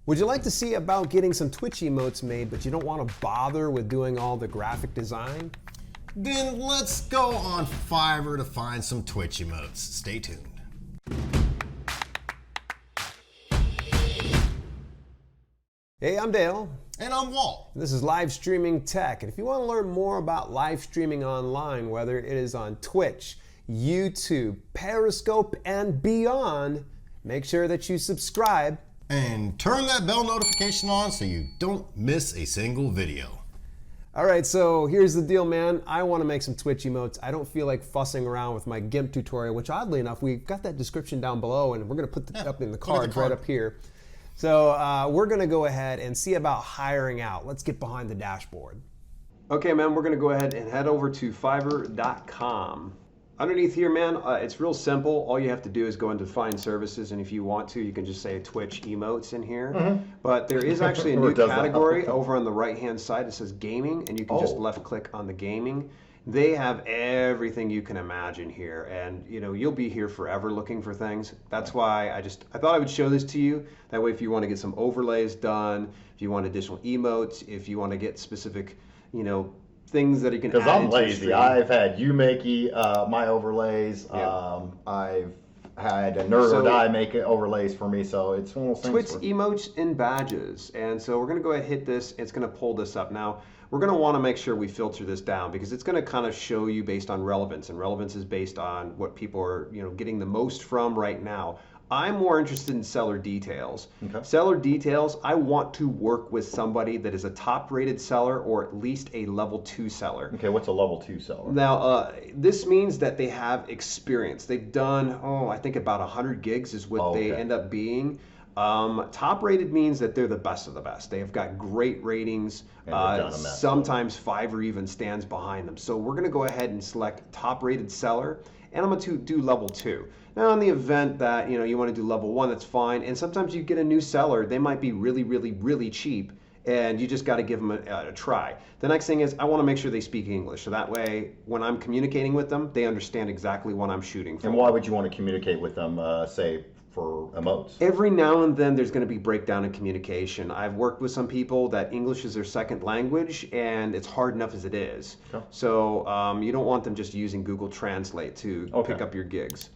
Would you like to see about getting some Twitch emotes made, but you don't want to bother with doing all the graphic design? Then let's go on Fiverr to find some Twitch emotes. Stay tuned. Hey, I'm Dale. And I'm Walt. This is Live Streaming Tech. And if you want to learn more about live streaming online, whether it is on Twitch, YouTube, Periscope, and beyond, make sure that you subscribe. And turn that bell notification on so you don't miss a single video. All right, so here's the deal, man. I want to make some Twitch emotes. I don't feel like fussing around with my GIMP tutorial, which oddly enough, we've got that description down below, and we're going to put it up in the cards right up here. So we're going to go ahead and see about hiring out. Let's get behind the dashboard. Okay, man, we're going to go ahead and head over to Fiverr.com. Underneath here, man, it's real simple. All you have to do is go into Find Services, and if you want to, you can just say Twitch Emotes in here. But there is actually a new category over on the right-hand side. It says Gaming, and you can just left-click on the Gaming. They have everything you can imagine here, and you know you'll be here forever looking for things. That's why I thought I would show this to you. That way, if you want to get some overlays done, if you want additional emotes, if you want to get specific, you know, things that you can add. Because I'm lazy. I've had you make my overlays. I've had a Nerd or Die make overlays for me, so it's one of those things. Twitch emotes and badges, and so we're going to go ahead and hit this. It's going to pull this up now. We're going to want to make sure we filter this down because it's going to kind of show you based on relevance, and relevance is based on what people are, you know, getting the most from right now. I'm more interested in seller details. Okay. Seller details, I want to work with somebody that is a top-rated seller or at least a level 2 seller. Okay, what's a level 2 seller? Now, this means that they have experience. They've done, I think about 100 gigs is what they end up being. Top-rated means that they're the best of the best. They have got great ratings. Sometimes Fiverr even stands behind them. So we're going to go ahead and select top-rated seller, and I'm going to do level 2. Now, in the event that you want to do level 1, that's fine. And sometimes you get a new seller. They might be really, really, really cheap, and you just got to give them a try. The next thing is I want to make sure they speak English, so that way when I'm communicating with them, they understand exactly what I'm shooting for. And why would you want to communicate with them, say, for emotes? Every now and then there's going to be breakdown in communication. I've worked with some people that English is their second language, and it's hard enough as it is. Okay. So you don't want them just using Google Translate to pick up your gigs.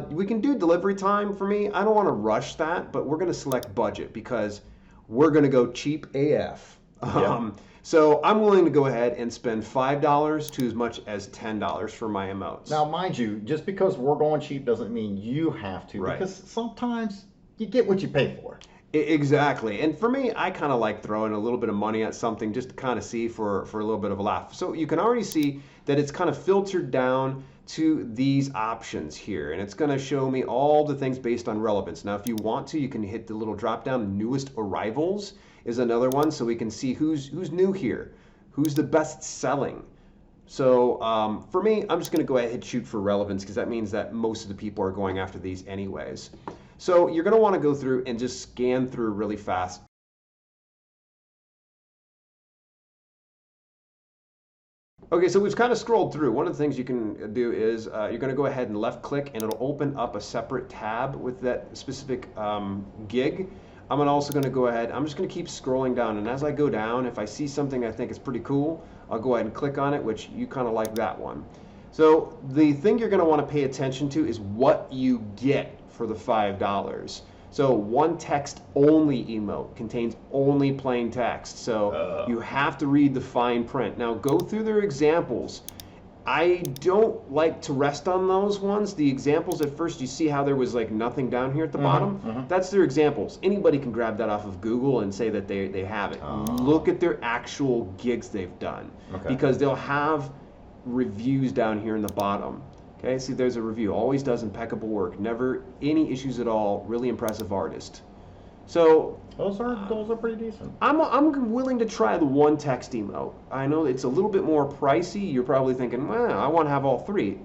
We can do delivery time for me. I don't want to rush that, but we're going to select budget because we're going to go cheap AF. So I'm willing to go ahead and spend $5 to as much as $10 for my emotes. Now, mind you, just because we're going cheap doesn't mean you have to, because sometimes you get what you pay for. Exactly. And for me, I kind of like throwing a little bit of money at something just to kind of see for a little bit of a laugh. So you can already see that it's kind of filtered down to these options here, and it's going to show me all the things based on relevance. Now, if you want to, you can hit the little drop down. Newest arrivals is another one, so we can see who's new here, who's the best selling. So for me, I'm just going to go ahead and shoot for relevance because that means that most of the people are going after these anyways. So you're going to want to go through and just scan through really fast. Okay, so we've kind of scrolled through. One of the things you can do is you're going to go ahead and left click, and it'll open up a separate tab with that specific gig. I'm also going to go ahead, I'm just going to keep scrolling down, and as I go down, if I see something I think is pretty cool, I'll go ahead and click on it, which you kind of like that one. So the thing you're going to want to pay attention to is what you get for the $5. So one text only emote contains only plain text. So you have to read the fine print. Now go through their examples. I don't like to rest on those ones. The examples at first, you see how there was like nothing down here at the bottom? That's their examples. Anybody can grab that off of Google and say that they have it. Look at their actual gigs they've done. Because they'll have reviews down here in the bottom. Okay, see there's a review. Always does impeccable work. Never any issues at all. Really impressive artist. So those are pretty decent. I'm willing to try the one text emote. I know it's a little bit more pricey. You're probably thinking, well, I want to have all three.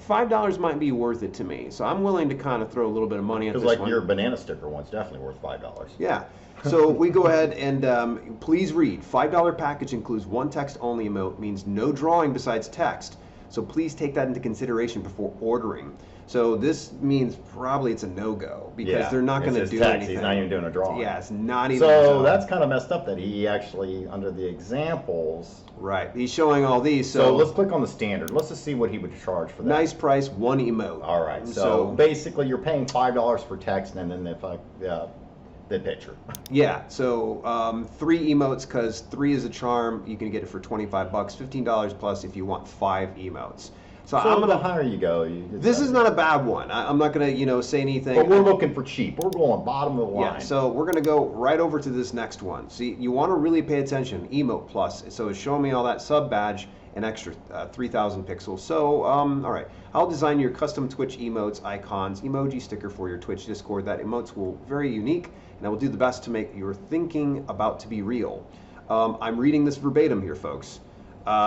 $5 might be worth it to me. So I'm willing to kind of throw a little bit of money at this one. Because like your banana sticker one's definitely worth $5. Yeah. So we go ahead and please read. $5 package includes one text only emote, means no drawing besides text. So please take that into consideration before ordering. So this means probably it's a no-go because they're not going to it's do text. anything. He's not even doing a drawing. Yeah, it's not even. So that's kind of messed up that he actually, under the examples. Right, he's showing all these. So let's click on the standard. Let's just see what he would charge for that. Nice price, one emote. All right. So basically, you're paying $5 for text, and then the picture. Yeah. So 3 emotes, because 3 is a charm. You can get it for $25, $15 plus if you want 5 emotes. So I'm the higher you go, this is not a bad one. I'm not gonna say anything. But we're looking for cheap. We're going bottom of the line. Yeah. So we're gonna go right over to this next one. See, you want to really pay attention. Emote plus. So it's showing me all that sub badge, an extra 3,000 pixels. So all right, I'll design your custom Twitch emotes, icons, emoji sticker for your Twitch Discord. That emotes will very unique, and I will do the best to make your thinking about to be real. I'm reading this verbatim here, folks.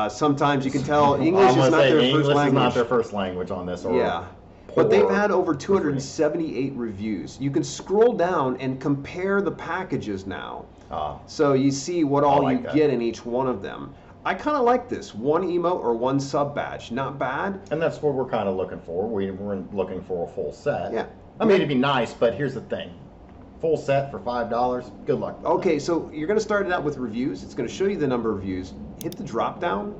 Sometimes you can tell English is not their first language. Is not their first language on this. Or yeah, but they've had over 278 reviews. You can scroll down and compare the packages now. So you see what all you get in each one of them. I kind of like this. 1 emote or 1 sub badge. Not bad. And that's what we're kind of looking for. We're looking for a full set. Yeah. I mean, it'd be nice, but here's the thing. Full set for $5. Good luck. Okay, so you're going to start it out with reviews. It's going to show you the number of reviews. Hit the drop down.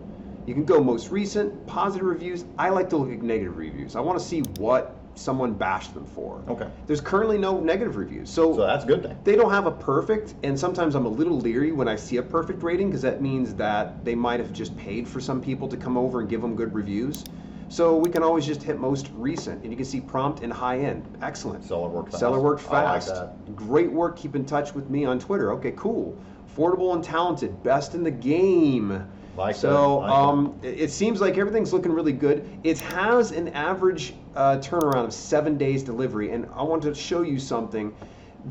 You can go most recent, positive reviews. I like to look at negative reviews. I want to see what someone bashed them for. Okay. There's currently no negative reviews. So that's a good thing. They don't have a perfect, and sometimes I'm a little leery when I see a perfect rating because that means that they might have just paid for some people to come over and give them good reviews. So we can always just hit most recent, and you can see prompt and high end. Excellent. Seller worked fast. Seller worked fast. I like that. Great work. Keep in touch with me on Twitter. Okay, cool. Affordable and talented. Best in the game. It seems like everything's looking really good. It has an average turnaround of 7 days delivery, and I want to show you something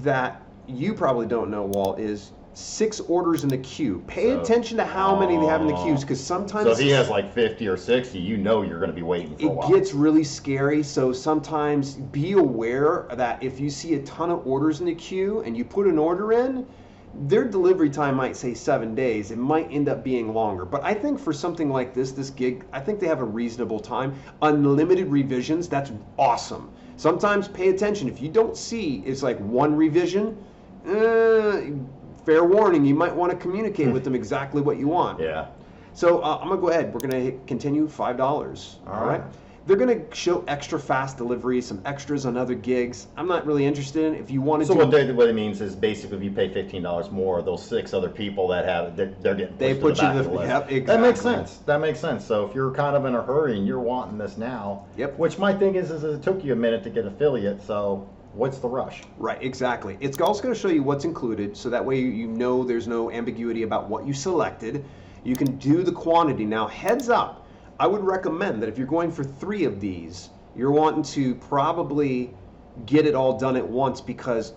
that you probably don't know, Walt, is 6 orders in the queue. Pay attention to how many they have in the queues, because sometimes... So if he has like 50 or 60, you know you're going to be waiting for a while. It gets really scary, so sometimes be aware that if you see a ton of orders in the queue and you put an order in, their delivery time might say 7 days. It might end up being longer. But I think for something like this gig, I think they have a reasonable time. Unlimited revisions, that's awesome. Sometimes pay attention. If you don't see it's like 1 revision, fair warning, you might want to communicate with them exactly what you want. Yeah. So I'm going to go ahead. We're going to hit continue, $5. All right. They're going to show extra fast deliveries, some extras on other gigs. I'm not really interested in. If you want to So what it means is basically if you pay $15 more, those 6 other people that have it, they're getting pushed to the back of the list. Yep, exactly. That makes sense. That makes sense. So if you're kind of in a hurry and you're wanting this now, which my thing is it took you a minute to get affiliate, so what's the rush? Right, exactly. It's also going to show you what's included, so that way you know there's no ambiguity about what you selected. You can do the quantity. Now, heads up, I would recommend that if you're going for 3 of these, you're wanting to probably get it all done at once, because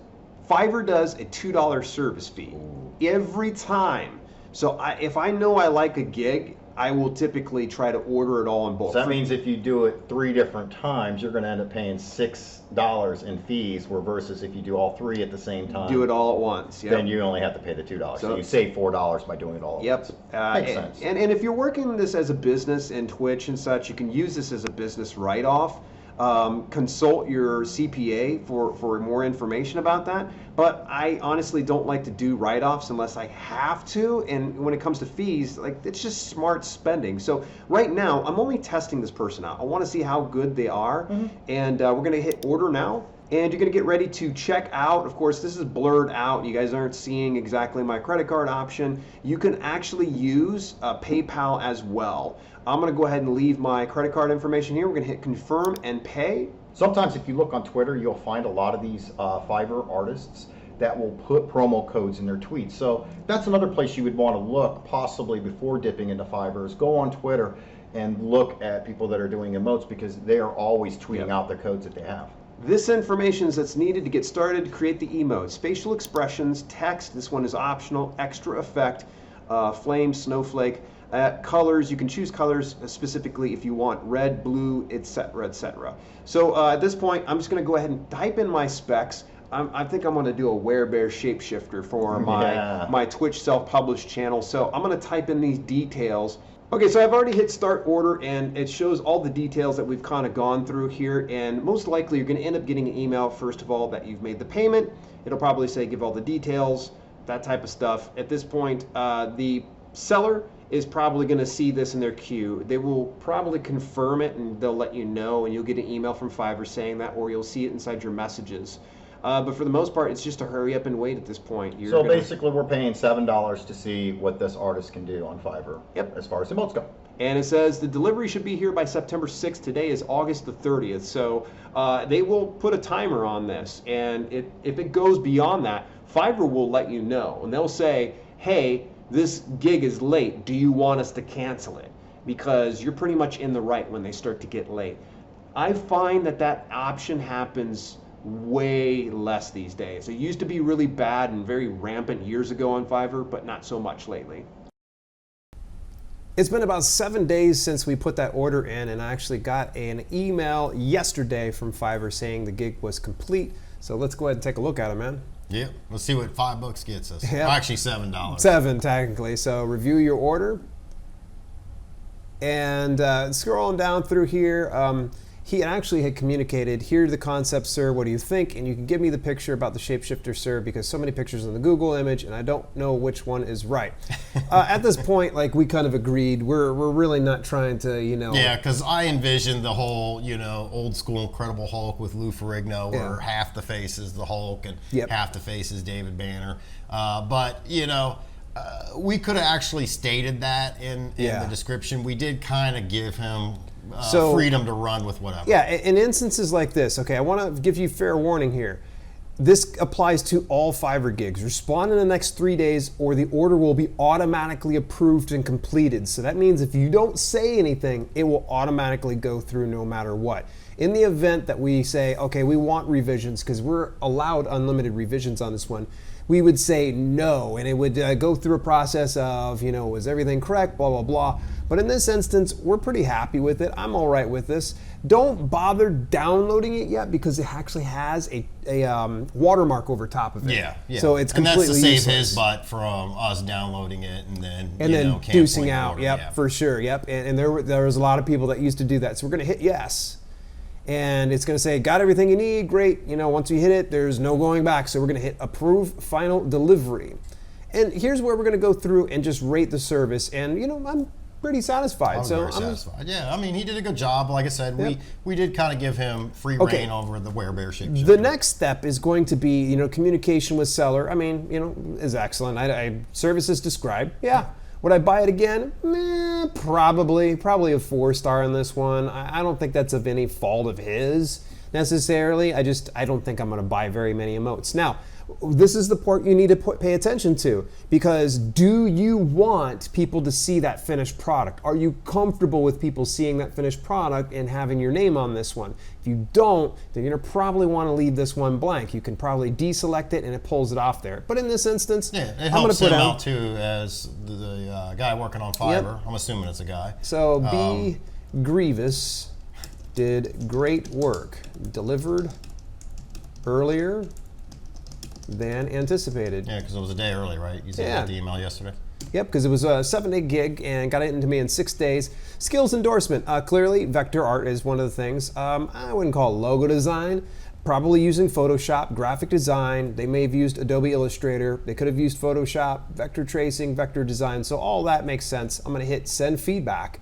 Fiverr does a $2 service fee every time. So if I know I like a gig, I will typically try to order it all in bulk. So that means if you do it 3 different times, you're going to end up paying $6 in fees, versus if you do all 3 at the same time. Do it all at once. Yep. Then you only have to pay the $2. So you save $4 by doing it all at once. Makes sense. And if you're working this as a business in Twitch and such, you can use this as a business write-off. Consult your CPA for more information about that. But I honestly don't like to do write-offs unless I have to. And when it comes to fees, like, it's just smart spending. So right now, I'm only testing this person out. I want to see how good they are. And we're going to hit order now. And you're going to get ready to check out. Of course, this is blurred out. You guys aren't seeing exactly my credit card option. You can actually use PayPal as well. I'm going to go ahead and leave my credit card information here. We're going to hit confirm and pay. Sometimes if you look on Twitter, you'll find a lot of these Fiverr artists that will put promo codes in their tweets. So that's another place you would want to look, possibly before dipping into Fiverr, is go on Twitter and look at people that are doing emotes, because they are always tweeting out the codes that they have. This information is that's needed to get started to create the emotes. Facial expressions, text, this one is optional, extra effect, flame, snowflake, colors, you can choose colors specifically if you want red, blue, etc., etc. So at this point, I'm just going to go ahead and type in my specs. I think I'm going to do a werebear shapeshifter for my Twitch self-published channel. So I'm going to type in these details. Okay, so I've already hit start order and it shows all the details that we've kind of gone through here, and most likely you're going to end up getting an email first of all that you've made the payment. It'll probably say give all the details, that type of stuff. At this point, the seller is probably going to see this in their queue. They will probably confirm it and they'll let you know, and you'll get an email from Fiverr saying that, or you'll see it inside your messages. But for the most part, it's just a hurry up and wait at this point. So basically, we're paying $7 to see what this artist can do on Fiverr. Yep. As far as emotes go. And it says the delivery should be here by September 6th. Today is August the 30th. So they will put a timer on this. And if it goes beyond that, Fiverr will let you know. And they'll say, hey, this gig is late. Do you want us to cancel it? Because you're pretty much in the right when they start to get late. I find that option happens way less these days. It used to be really bad and very rampant years ago on Fiverr, but not so much lately. It's been about 7 days since we put that order in, and I actually got an email yesterday from Fiverr saying the gig was complete. So let's go ahead and take a look at it, man. Yeah, let's see what $5 gets us. Yep. Well, actually $7. 7 technically. So review your order. And scrolling down through here, he actually had communicated, here's the concept, sir, what do you think? And you can give me the picture about the shapeshifter, sir, because so many pictures in the Google image, and I don't know which one is right. At this point, like, we kind of agreed, we're really not trying to, you know. Yeah, because I envisioned the whole, you know, old school Incredible Hulk with Lou Ferrigno, where half the face is the Hulk and half the face is David Banner. But, you know, we could have actually stated that in the description. We did kind of give him freedom to run with whatever. Yeah, in instances like this, okay, I want to give you fair warning here. This applies to all Fiverr gigs. Respond in the next 3 days or the order will be automatically approved and completed. So that means if you don't say anything, it will automatically go through no matter what. In the event that we say, okay, we want revisions, because we're allowed unlimited revisions on this one, we would say no, and it would go through a process of, you know, was everything correct, blah, blah, blah. But in this instance, we're pretty happy with it. I'm all right with this. Don't bother downloading it yet because it actually has a watermark over top of it. Yeah, yeah. So it's completely useless. And that's to save useless. his butt from us downloading it and then deucing out. the Yep, order. for sure. Yep. And there was a lot of people that used to do that. So we're going to hit yes. And it's going to say, got everything you need, great. You know, once you hit it, there's no going back. So we're going to hit approve final delivery. And here's where we're going to go through and just rate the service. And, you know, I'm pretty satisfied. I'm very satisfied. Yeah, I mean, he did a good job. Like I said, we did kind of give him free reign over the werebear shape. The next step is going to be, you know, communication with seller. I mean, you know, is excellent. Service is described. Yeah. Would I buy it again? Probably a 4-star on this one. I don't think that's of any fault of his necessarily. I don't think I'm going to buy very many emotes. Now, this is the part you need to pay attention to, because do you want people to see that finished product? Are you comfortable with people seeing that finished product and having your name on this one? If you don't, then you're going to probably want to leave this one blank. You can probably deselect it and it pulls it off there. But in this instance, it helps him out too as the guy working on Fiverr. I'm assuming it's a guy. So B. Grievous did great work. Delivered earlier than anticipated. Yeah, because it was a day early, right? You said got the email yesterday. Yep, because it was a 7-day gig and got it into me in 6 days. Skills endorsement. Clearly, vector art is one of the things. I wouldn't call it logo design. Probably using Photoshop, graphic design. They may have used Adobe Illustrator. They could have used Photoshop, vector tracing, vector design. So all that makes sense. I'm going to hit send feedback.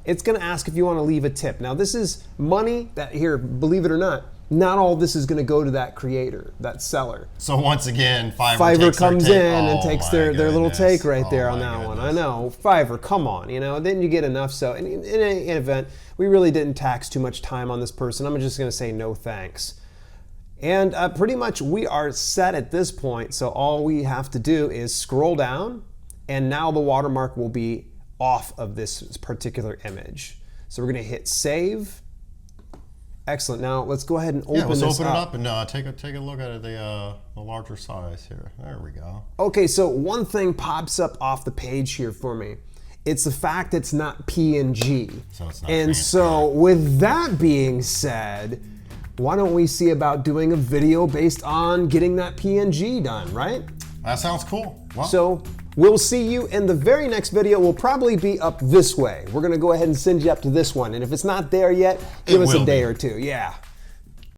It's going to ask if you want to leave a tip. Now, this is money that, here, believe it or not all this is going to go to that creator, that seller. So once again, Fiverr takes comes their in take. and takes their little take right there on that one. I know, Fiverr, come on, you know, didn't you get enough? So in any event, we really didn't tax too much time on this person. I'm just going to say no thanks. And pretty much we are set at this point. So all we have to do is scroll down, and now the watermark will be off of this particular image. So we're going to hit save. Excellent. Now let's go ahead and open this up. Let's open it up and take a look at the larger size here. There we go. Okay, so one thing pops up off the page here for me. It's the fact it's not PNG. So it's not and so with that being said, why don't we see about doing a video based on getting that PNG done, right? That sounds cool. Well, so We'll see you in the very next video. Will probably be up this way. We're going to go ahead and send you up to this one. And if it's not there yet, give us a day or two. Yeah.